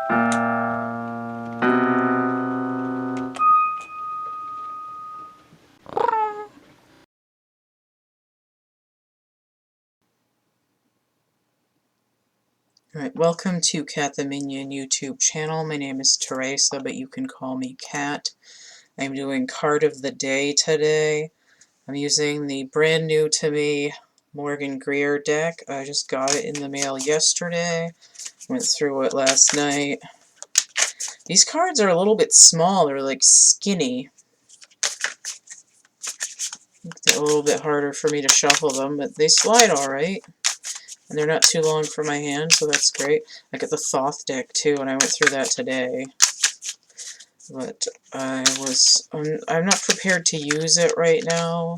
Alright, welcome to CATtheMinion YouTube channel. My name is Teresa, but you can call me Cat. I'm doing card of the day today. I'm using the brand new to me Morgan-Greer deck. I just got it in the mail yesterday. Went through it last night. These cards are a little bit small. They're like skinny. It's a little bit harder for me to shuffle them, but they slide alright. And they're not too long for my hand, so that's great. I got the Thoth deck too, and I went through that today. But I'm not prepared to use it right now.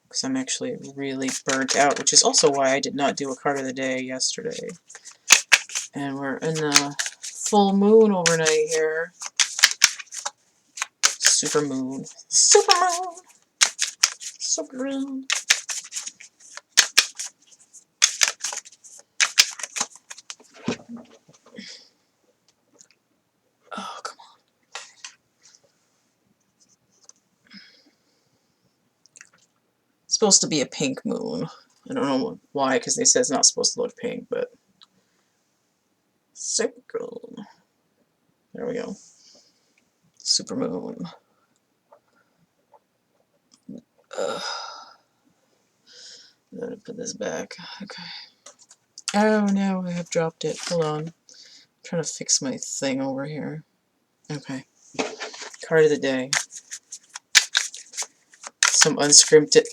Because I'm actually really burnt out, which is also why I did not do a card of the day yesterday. And we're in the full moon overnight here. Super moon. Super moon! Super moon! Oh, come on. It's supposed to be a pink moon. I don't know why, because they said it's not supposed to look pink, but... Circle. There we go. Super moon. I'm gonna put this back. Okay. Oh no, I have dropped it. Hold on. I'm trying to fix my thing over here. Okay. Card of the day. Some unscripted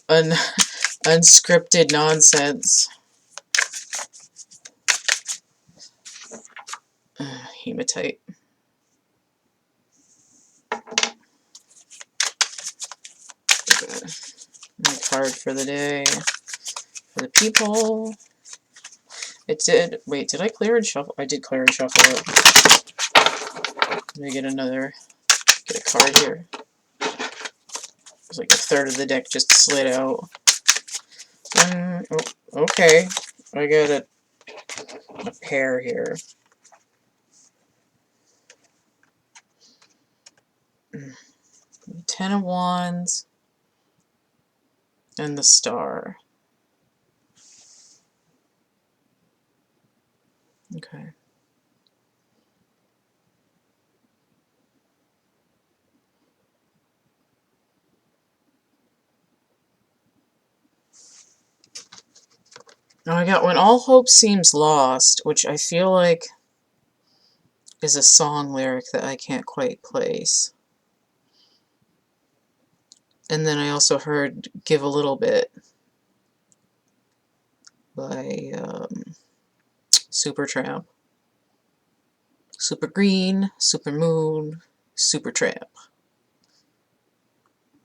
nonsense. Hematite. Okay. My card for the day. For the people. It did. Wait, did I clear and shuffle? I did clear and shuffle it. Let me get a card here. It's like a third of the deck just slid out. Oh, okay. I got a pair here. Ten of Wands and the Star. Okay. Now I got When All Hope Seems Lost, which I feel like is a song lyric that I can't quite place. And then I also heard Give a Little Bit by Supertramp. Super Green, Super Moon, Supertramp.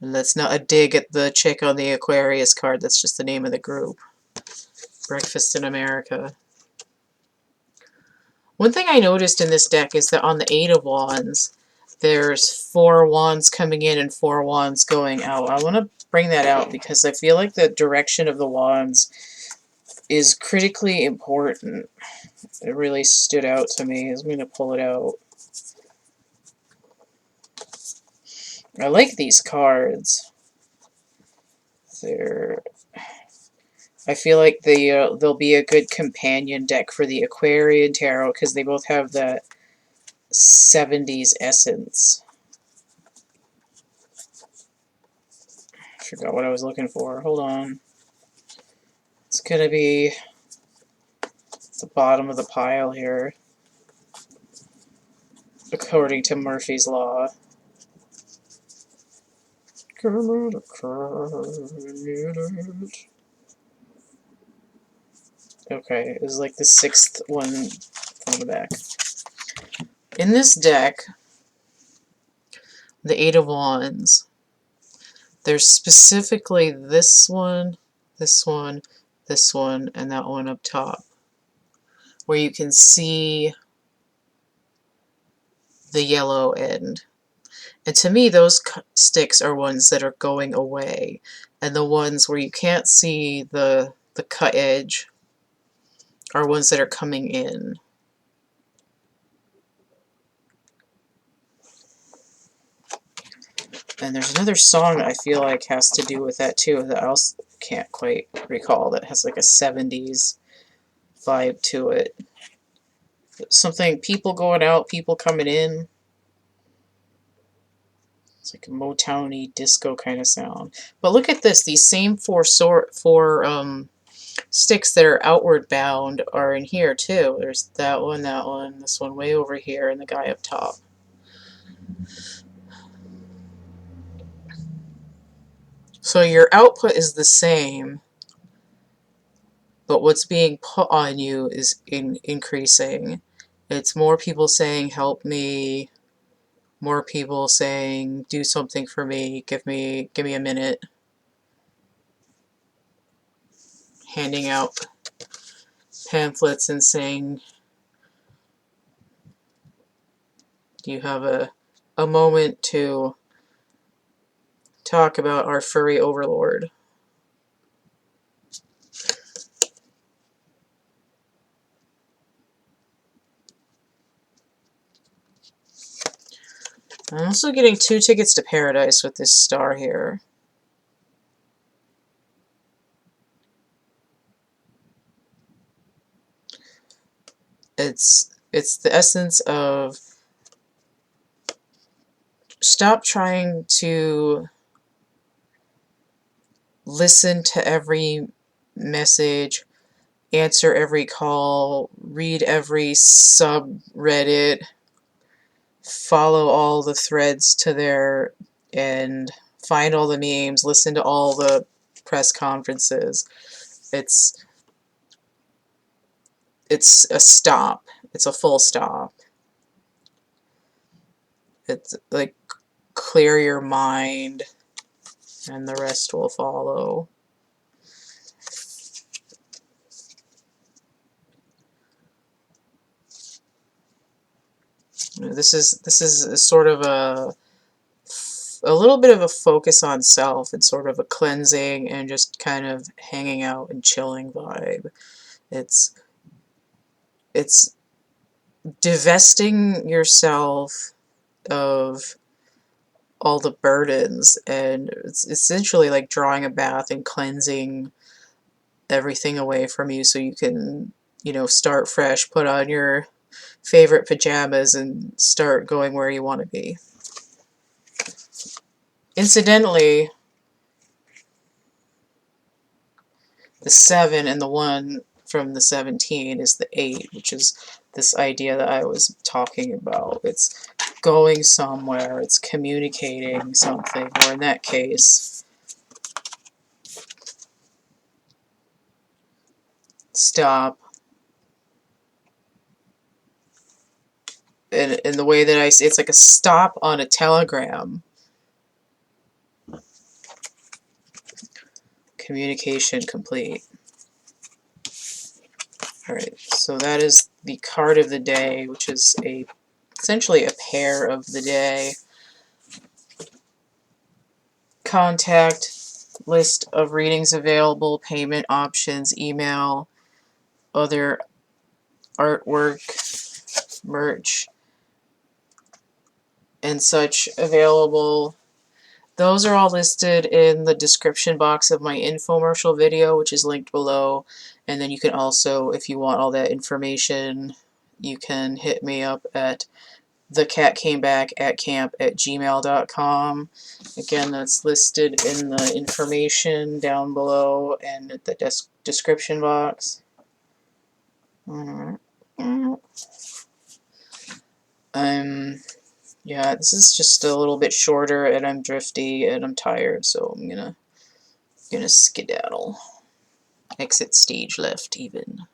And that's not a dig at the chick on the Aquarius card, that's just the name of the group. Breakfast in America. One thing I noticed in this deck is that on the Eight of Wands, there's 4 wands coming in and 4 wands going out. I want to bring that out because I feel like the direction of the wands is critically important. It really stood out to me. I'm going to pull it out. I like these cards. I feel like they'll be a good companion deck for the Aquarian Tarot because they both have that 70s essence. I forgot what I was looking for. Hold on. It's going to be the bottom of the pile here, according to Murphy's Law. Okay, it was like the 6th one from the back. In this deck, the Eight of Wands, there's specifically this one, this one, this one, and that one up top, where you can see the yellow end. And to me, those sticks are ones that are going away. And the ones where you can't see the cut edge are ones that are coming in. And there's another song that I feel like has to do with that too that I also can't quite recall, that has like a 70s vibe to it. Something, people going out, people coming in. It's like a Motown-y disco kind of sound. But look at this, these same four sticks that are outward bound are in here too. There's that one, this one way over here, and the guy up top. So your output is the same, but what's being put on you is increasing. It's more people saying, help me, more people saying, do something for me, give me a minute. Handing out pamphlets and saying, do you have a moment to talk about our furry overlord? I'm also getting 2 tickets to paradise with this star here. It's the essence of stop trying to listen to every message, answer every call, read every subreddit, follow all the threads to their end, find all the memes, listen to all the press conferences. It's a stop. It's a full stop. It's like clear your mind and the rest will follow. This is sort of a little bit of a focus on self and sort of a cleansing and just kind of hanging out and chilling vibe. It's divesting yourself of all the burdens, and it's essentially like drawing a bath and cleansing everything away from you so you can, you know, start fresh, put on your favorite pajamas and start going where you want to be. Incidentally, the 7 and the 1 from the 17 is the 8, which is this idea that I was talking about. It's going somewhere, it's communicating something, or in that case, stop. And in the way that I see, it's like a stop on a telegram. Communication complete. Alright, so that is the card of the day, which is essentially a pair of the day. Contact, list of readings available, payment options, email, other artwork, merch, and such available. Those are all listed in the description box of my infomercial video, which is linked below. And then you can also, if you want all that information, you can hit me up at thecatcamebackatcamp@gmail.com. Again, that's listed in the information down below and at the description box. Yeah, this is just a little bit shorter, and I'm drifty, and I'm tired, so I'm gonna skedaddle. Exit stage left, even.